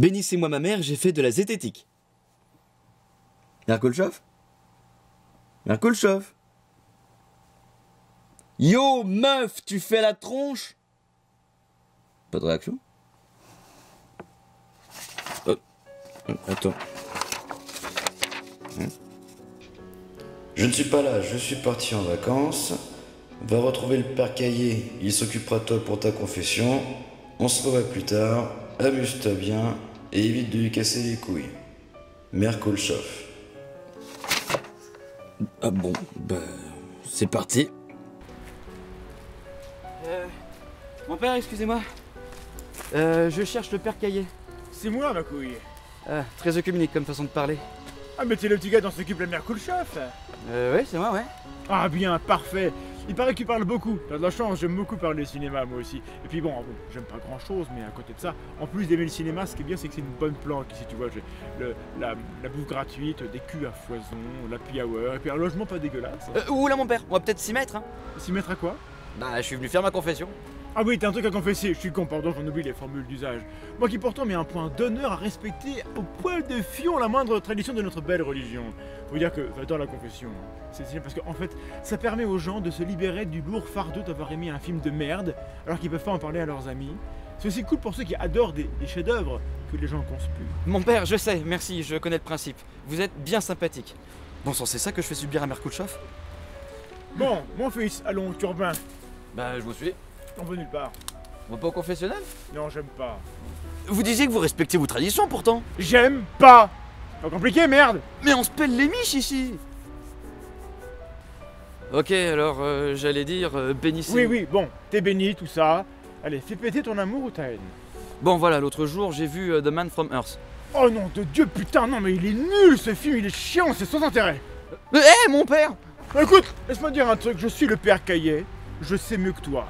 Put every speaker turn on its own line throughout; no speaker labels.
Bénissez-moi ma mère, j'ai fait de la zététique. Y'a un Kolchov? Y'a un Kolchov? Yo, meuf, tu fais la tronche? Pas de réaction? Attends.
Je ne suis pas là, je suis parti en vacances. Va retrouver le père Caillé, il s'occupera de toi pour ta confession. On se revoit plus tard, amuse-toi bien et évite de lui casser les couilles. Mère Kolchov.
Ah bon, bah... c'est parti.
Mon père, excusez-moi. Je cherche le père Caillé.
C'est moi, ma couille.
Très œcuménique comme façon de parler.
Ah, mais t'es le petit gars dont s'occupe la mère Kolchov.
Ouais, c'est moi, ouais.
Ah, bien, parfait. Il paraît qu'il parle beaucoup. T'as de la chance, j'aime beaucoup parler cinéma, moi aussi. Et puis bon, j'aime pas grand-chose, mais à côté de ça, en plus d'aimer le cinéma, ce qui est bien, c'est que c'est une bonne planque ici, tu vois. J'ai la bouffe gratuite, des culs à foison, l'happy hour, et puis un logement pas dégueulasse.
Oula, mon père, on va peut-être s'y mettre, hein.
S'y mettre à quoi?
Bah, je suis venu faire ma confession.
Ah oui, t'as un truc à confesser, je suis con, pardon, j'en oublie les formules d'usage. Moi qui pourtant mets un point d'honneur à respecter au poil de fion la moindre tradition de notre belle religion. Faut dire que, dans la confession, c'est signifiant parce qu'en fait, ça permet aux gens de se libérer du lourd fardeau d'avoir aimé un film de merde, alors qu'ils peuvent pas en parler à leurs amis. C'est aussi cool pour ceux qui adorent des chefs-d'œuvre que les gens conspuent.
Mon père, je sais, merci, je connais le principe. Vous êtes bien sympathique. Bon sang, c'est ça que je fais subir à Mère Kolchov?
Bon, mon fils, allons, Turbin.
Bah, je vous suis.
On veut nulle part.
On va pas au confessionnal?
Non, j'aime pas.
Vous disiez que vous respectez vos traditions pourtant.
J'aime pas. Pas compliqué, merde.
Mais on se pèle les miches ici. Ok, alors j'allais dire bénissez.
Oui, bon, t'es béni, tout ça. Allez, fais péter ton amour ou ta haine.
Bon voilà, l'autre jour j'ai vu The Man from Earth.
Oh non, de Dieu, putain, non, mais il est nul ce film, il est chiant, c'est sans intérêt.
Hé, mon père!
Écoute, laisse-moi dire un truc, je suis le père Caillé, je sais mieux que toi.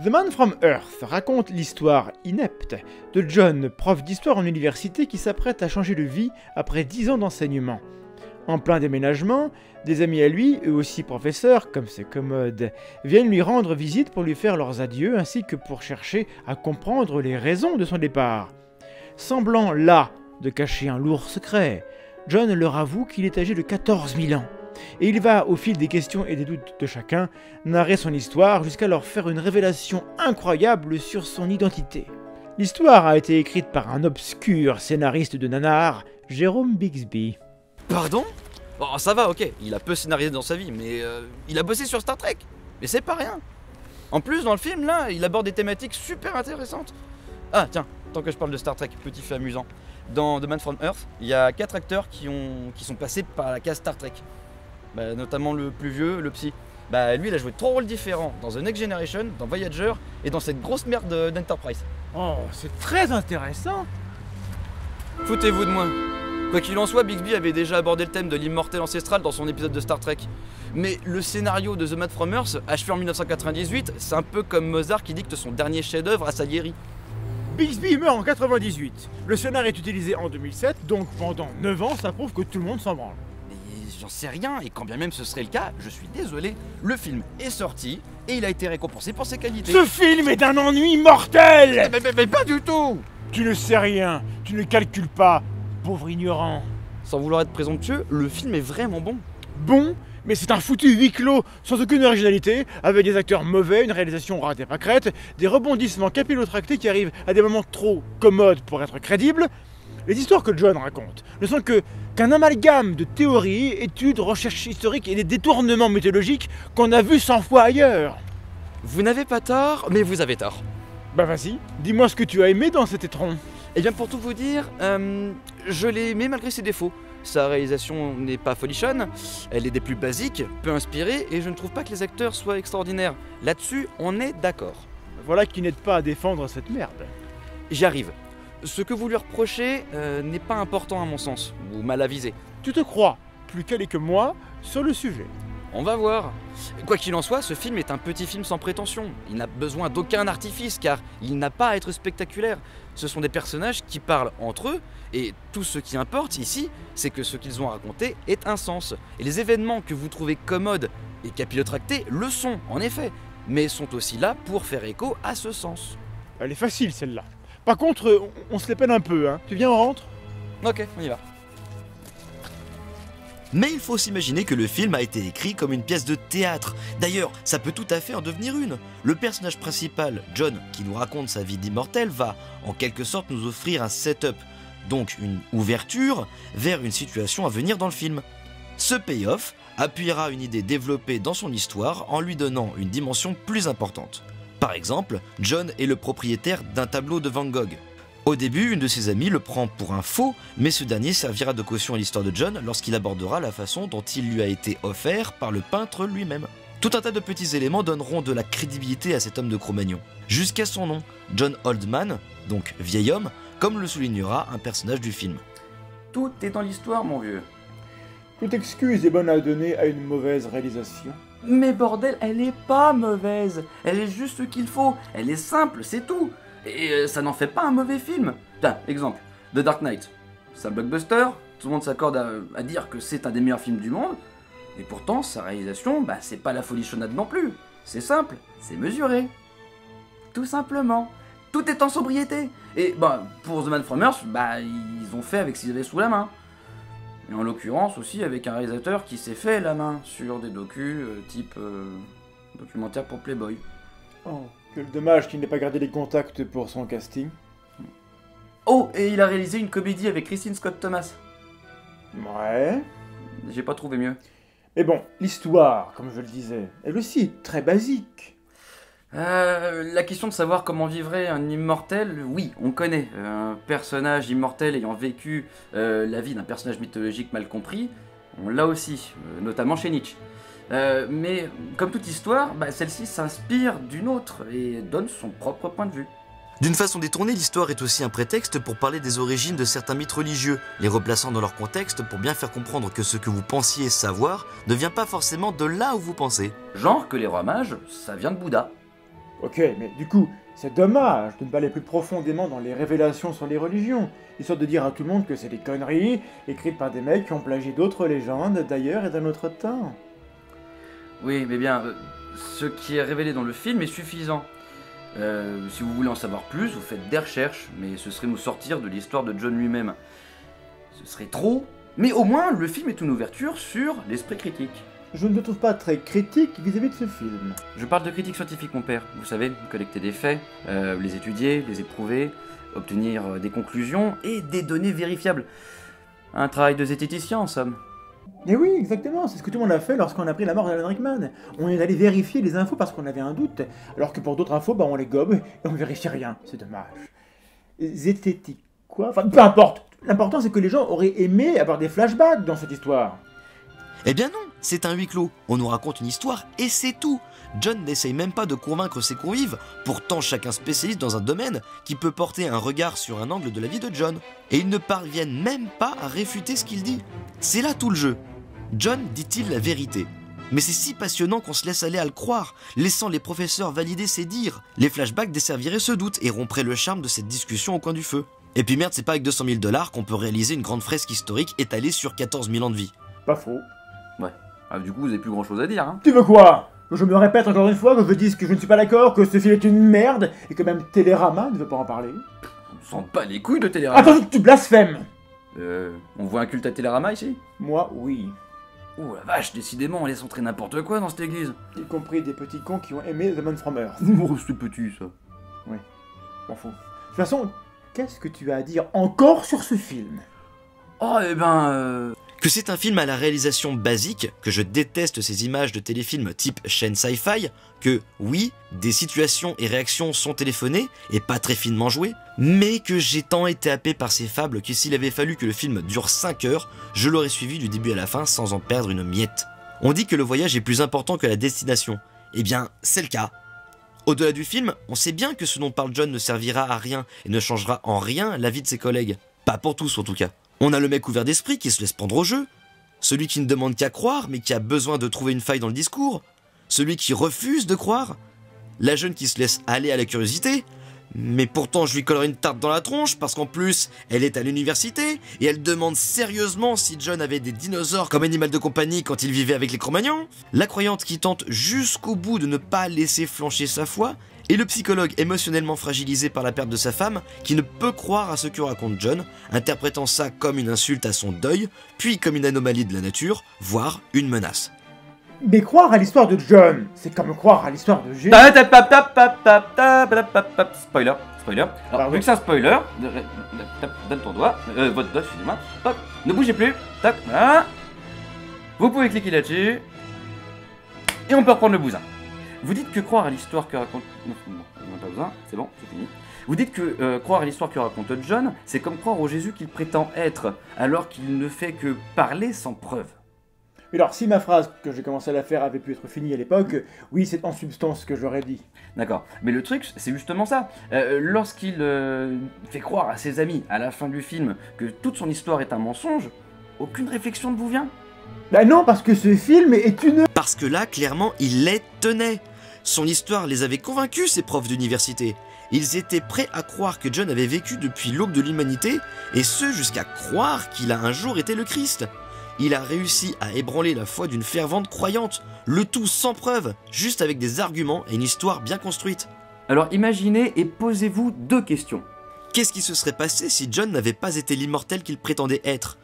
The Man from Earth raconte l'histoire inepte de John, prof d'histoire en université qui s'apprête à changer de vie après 10 ans d'enseignement. En plein déménagement, des amis à lui, eux aussi professeurs, comme c'est commode, viennent lui rendre visite pour lui faire leurs adieux ainsi que pour chercher à comprendre les raisons de son départ. Semblant là de cacher un lourd secret, John leur avoue qu'il est âgé de 14 000 ans. Et il va, au fil des questions et des doutes de chacun, narrer son histoire jusqu'à leur faire une révélation incroyable sur son identité. L'histoire a été écrite par un obscur scénariste de nanar, Jérôme Bixby.
Pardon? Bon, ça va, ok, il a peu scénarisé dans sa vie, mais il a bossé sur Star Trek. Mais c'est pas rien. En plus, dans le film, là, il aborde des thématiques super intéressantes. Ah, tiens, tant que je parle de Star Trek, petit fait amusant. Dans The Man from Earth, il y a 4 acteurs qui sont passés par la case Star Trek. Bah, notamment le plus vieux, le psy. Bah, lui, il a joué 3 rôles différents dans The Next Generation, dans Voyager et dans cette grosse merde d'Enterprise.
Oh, c'est très intéressant.
Foutez-vous de moi. Quoi qu'il en soit, Bixby avait déjà abordé le thème de l'immortel ancestral dans son épisode de Star Trek. Mais le scénario de The Man from Earth, achevé en 1998, c'est un peu comme Mozart qui dicte son dernier chef-d'œuvre à Salieri.
Bixby meurt en 98. Le scénar est utilisé en 2007, donc pendant 9 ans, ça prouve que tout le monde s'en branle.
Mais j'en sais rien, et quand bien même ce serait le cas, je suis désolé, le film est sorti et il a été récompensé pour ses qualités.
Ce film est d'un ennui mortel.
Mais pas du tout.
Tu ne sais rien, tu ne calcules pas, pauvre ignorant.
Sans vouloir être présomptueux, le film est vraiment bon.
Bon, mais c'est un foutu huis clos, sans aucune originalité, avec des acteurs mauvais, une réalisation ratée pâquerette, des rebondissements capillotractés qui arrivent à des moments trop commodes pour être crédibles. Les histoires que John raconte ne sont qu'un amalgame de théories, études, recherches historiques et des détournements mythologiques qu'on a vus 100 fois ailleurs.
Vous n'avez pas tort, mais vous avez tort.
Bah vas-y, dis-moi ce que tu as aimé dans cet étron.
Eh bien pour tout vous dire, je l'ai aimé malgré ses défauts. Sa réalisation n'est pas folichonne, elle est des plus basiques, peu inspirée, et je ne trouve pas que les acteurs soient extraordinaires. Là-dessus, on est d'accord.
Voilà qui n'aide pas à défendre cette merde.
J'y arrive. Ce que vous lui reprochez n'est pas important à mon sens, ou mal avisé.
Tu te crois plus calé que moi sur le sujet.
On va voir. Quoi qu'il en soit, ce film est un petit film sans prétention. Il n'a besoin d'aucun artifice car il n'a pas à être spectaculaire. Ce sont des personnages qui parlent entre eux et tout ce qui importe ici, c'est que ce qu'ils ont à raconter ait un sens. Et les événements que vous trouvez commodes et capillotractés le sont, en effet, mais sont aussi là pour faire écho à ce sens.
Elle est facile celle-là. Par contre, on se les peine un peu, hein. Tu viens, on rentre?
Ok, on y va.
Mais il faut s'imaginer que le film a été écrit comme une pièce de théâtre. D'ailleurs, ça peut tout à fait en devenir une. Le personnage principal, John, qui nous raconte sa vie d'immortel, va en quelque sorte nous offrir un setup, donc une ouverture vers une situation à venir dans le film. Ce payoff appuiera une idée développée dans son histoire en lui donnant une dimension plus importante. Par exemple, John est le propriétaire d'un tableau de Van Gogh. Au début, une de ses amies le prend pour un faux, mais ce dernier servira de caution à l'histoire de John lorsqu'il abordera la façon dont il lui a été offert par le peintre lui-même. Tout un tas de petits éléments donneront de la crédibilité à cet homme de Cro-Magnon. Jusqu'à son nom, John Oldman, donc vieil homme, comme le soulignera un personnage du film.
Tout est dans l'histoire, mon vieux.
Toute excuse est bonne à donner à une mauvaise réalisation.
Mais bordel, elle est pas mauvaise. Elle est juste ce qu'il faut. Elle est simple, c'est tout. Et ça n'en fait pas un mauvais film. Tiens, exemple, The Dark Knight. C'est un blockbuster, tout le monde s'accorde à dire que c'est un des meilleurs films du monde, et pourtant sa réalisation, c'est pas la folichonnade non plus. C'est simple, c'est mesuré. Tout simplement. Tout est en sobriété. Et pour The Man from Earth, ils ont fait avec ce qu'ils avaient sous la main. Et en l'occurrence aussi avec un réalisateur qui s'est fait la main sur des docus type documentaire pour Playboy.
Oh, quel dommage qu'il n'ait pas gardé les contacts pour son casting.
Oh, et il a réalisé une comédie avec Kristen Scott Thomas.
Ouais.
J'ai pas trouvé mieux.
Mais bon, l'histoire, comme je le disais, elle aussi très basique.
La question de savoir comment vivrait un immortel, oui, on connaît. Un personnage immortel ayant vécu la vie d'un personnage mythologique mal compris, on l'a aussi, notamment chez Nietzsche. Mais comme toute histoire, celle-ci s'inspire d'une autre et donne son propre point de vue.
D'une façon détournée, l'histoire est aussi un prétexte pour parler des origines de certains mythes religieux, les replaçant dans leur contexte pour bien faire comprendre que ce que vous pensiez savoir ne vient pas forcément de là où vous pensez.
Genre que les rois mages, ça vient de Bouddha.
Ok, mais du coup, c'est dommage de ne pas aller plus profondément dans les révélations sur les religions, histoire de dire à tout le monde que c'est des conneries, écrites par des mecs qui ont plagié d'autres légendes d'ailleurs et d'un autre temps.
Oui, mais bien, ce qui est révélé dans le film est suffisant. Si vous voulez en savoir plus, vous faites des recherches, mais ce serait nous sortir de l'histoire de John lui-même. Ce serait trop, mais au moins le film est une ouverture sur l'esprit critique.
Je ne te trouve pas très critique vis-à-vis de ce film.
Je parle de critique scientifique, mon père. Vous savez, collecter des faits, les étudier, les éprouver, obtenir des conclusions et des données vérifiables. Un travail de zététicien, en somme.
Et oui, exactement, c'est ce que tout le monde a fait lorsqu'on a appris la mort d'Alan Rickman. On est allé vérifier les infos parce qu'on avait un doute, alors que pour d'autres infos, on les gobe et on vérifie rien, c'est dommage. Zététique, quoi? Enfin, peu importe. L'important c'est que les gens auraient aimé avoir des flashbacks dans cette histoire.
Eh bien non, c'est un huis clos. On nous raconte une histoire et c'est tout. John n'essaye même pas de convaincre ses convives, pourtant chacun spécialiste dans un domaine qui peut porter un regard sur un angle de la vie de John. Et ils ne parviennent même pas à réfuter ce qu'il dit. C'est là tout le jeu. John dit-il la vérité. Mais c'est si passionnant qu'on se laisse aller à le croire, laissant les professeurs valider ses dires. Les flashbacks desserviraient ce doute et rompraient le charme de cette discussion au coin du feu. Et puis merde, c'est pas avec 200 000 $ qu'on peut réaliser une grande fresque historique étalée sur 14 000 ans de vie.
Pas faux.
Ouais. Du coup, vous avez plus grand chose à dire, hein.
Tu veux quoi? Que je me répète encore une fois, que je dise que je ne suis pas d'accord, que ce film est une merde, et que même Télérama ne veut pas en parler?
On sent pas les couilles de Télérama.
Attention, tu blasphèmes!
On voit un culte à Télérama ici?
Moi, oui.
Oh la vache, décidément, on laisse entrer n'importe quoi dans cette église.
Y compris des petits cons qui ont aimé The Man from Earth.
Oh, c'est petit, ça.
Oui, m'en fous. De toute façon, qu'est-ce que tu as à dire encore sur ce film?
Oh,
Que c'est un film à la réalisation basique, que je déteste ces images de téléfilms type chaîne sci-fi, que oui, des situations et réactions sont téléphonées et pas très finement jouées, mais que j'ai tant été happé par ces fables que s'il avait fallu que le film dure 5 heures, je l'aurais suivi du début à la fin sans en perdre une miette. On dit que le voyage est plus important que la destination. Eh bien, c'est le cas. Au-delà du film, on sait bien que ce dont parle John ne servira à rien et ne changera en rien la vie de ses collègues. Pas pour tous en tout cas. On a le mec ouvert d'esprit qui se laisse prendre au jeu, celui qui ne demande qu'à croire mais qui a besoin de trouver une faille dans le discours, celui qui refuse de croire, la jeune qui se laisse aller à la curiosité, mais pourtant je lui collerai une tarte dans la tronche parce qu'en plus elle est à l'université et elle demande sérieusement si John avait des dinosaures comme animal de compagnie quand il vivait avec les Cro-Magnons, la croyante qui tente jusqu'au bout de ne pas laisser flancher sa foi et le psychologue émotionnellement fragilisé par la perte de sa femme qui ne peut croire à ce que raconte John, interprétant ça comme une insulte à son deuil, puis comme une anomalie de la nature, voire une menace.
Mais croire à l'histoire de John, c'est comme croire à l'histoire de Jésus.
Spoiler, spoiler. Alors, vu que c'est un spoiler, donne ton doigt, votre doigt, excusez-moi. Hop, ne bougez plus. Tac, voilà. Vous pouvez cliquer là-dessus. Et on peut reprendre le bousin. Vous dites que croire à l'histoire que raconte... Non, on n'a pas besoin, c'est bon, c'est fini. Vous dites que croire à l'histoire que raconte John, c'est comme croire au Jésus qu'il prétend être, alors qu'il ne fait que parler sans preuve.
Alors, si ma phrase que j'ai commencé à la faire avait pu être finie à l'époque, oui, c'est en substance ce que j'aurais dit.
D'accord, mais le truc, c'est justement ça. Lorsqu'il fait croire à ses amis, à la fin du film, que toute son histoire est un mensonge, aucune réflexion ne vous vient?
Bah non, parce que ce film est une...
Parce que là, clairement, il les tenait. Son histoire les avait convaincus, ces profs d'université. Ils étaient prêts à croire que John avait vécu depuis l'aube de l'humanité, et ce jusqu'à croire qu'il a un jour été le Christ. Il a réussi à ébranler la foi d'une fervente croyante, le tout sans preuve, juste avec des arguments et une histoire bien construite.
Alors imaginez et posez-vous 2 questions.
Qu'est-ce qui se serait passé si John n'avait pas été l'immortel qu'il prétendait être?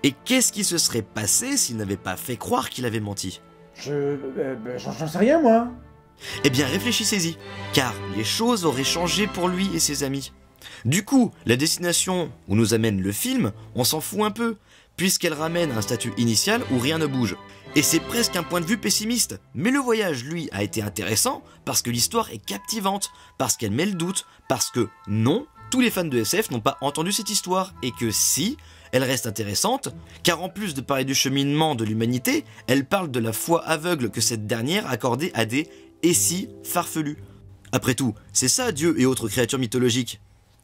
Et qu'est-ce qui se serait passé s'il n'avait pas fait croire qu'il avait menti?
J'en sais rien, moi.
Eh bien réfléchissez-y, car les choses auraient changé pour lui et ses amis. Du coup, la destination où nous amène le film, on s'en fout un peu, puisqu'elle ramène un statut initial où rien ne bouge. Et c'est presque un point de vue pessimiste, mais le voyage, lui, a été intéressant parce que l'histoire est captivante, parce qu'elle met le doute, parce que non, tous les fans de SF n'ont pas entendu cette histoire, et que si, elle reste intéressante, car en plus de parler du cheminement de l'humanité, elle parle de la foi aveugle que cette dernière accordait à des « et si » farfelus. Après tout, c'est ça Dieu et autres créatures mythologiques.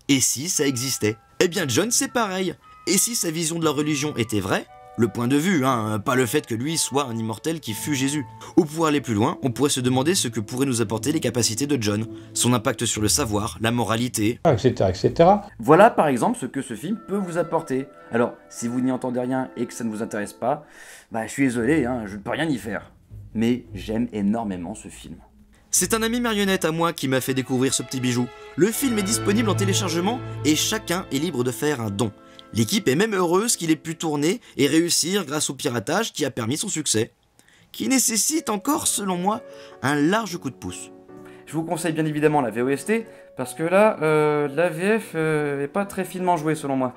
Et si ça existait? Eh bien John c'est pareil. Et si sa vision de la religion était vraie? Le point de vue, hein, pas le fait que lui soit un immortel qui fut Jésus. Ou pour aller plus loin, on pourrait se demander ce que pourraient nous apporter les capacités de John, son impact sur le savoir, la moralité,
etc., etc.
Voilà par exemple ce que ce film peut vous apporter. Alors, si vous n'y entendez rien et que ça ne vous intéresse pas, bah je suis désolé, hein, je ne peux rien y faire. Mais j'aime énormément ce film.
C'est un ami marionnette à moi qui m'a fait découvrir ce petit bijou. Le film est disponible en téléchargement et chacun est libre de faire un don. L'équipe est même heureuse qu'il ait pu tourner et réussir grâce au piratage qui a permis son succès. Qui nécessite encore, selon moi, un large coup de pouce.
Je vous conseille bien évidemment la VOST, parce que là, la VF est pas très finement jouée selon moi.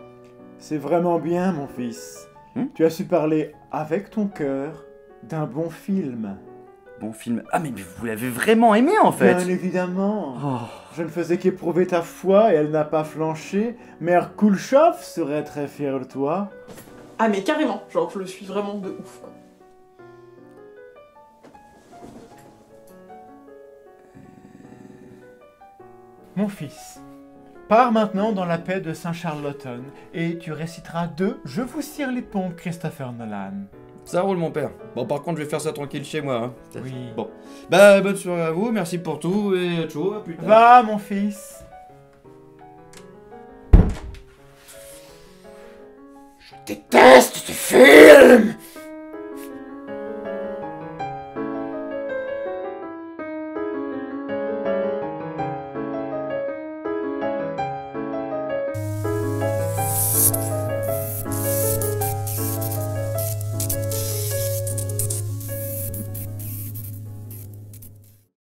C'est vraiment bien, mon fils. Tu as su parler avec ton cœur d'un bon film.
Bon film. Ah mais vous l'avez vraiment aimé en fait.
Bien évidemment.
Oh.
Je ne faisais qu'éprouver ta foi et elle n'a pas flanché. Mère Kulchov serait très fière de toi.
Ah mais carrément, genre je le suis vraiment de ouf quoi.
Mon fils, pars maintenant dans la paix de Saint-Charlton et tu réciteras 2 Je vous cire les pompes, Christopher Nolan.
Ça roule mon père. Bon par contre je vais faire ça tranquille chez moi. Hein.
Oui.
Bon. Bah bonne soirée à vous, merci pour tout et ciao, à plus tard.
Va, mon fils. Je déteste ce film.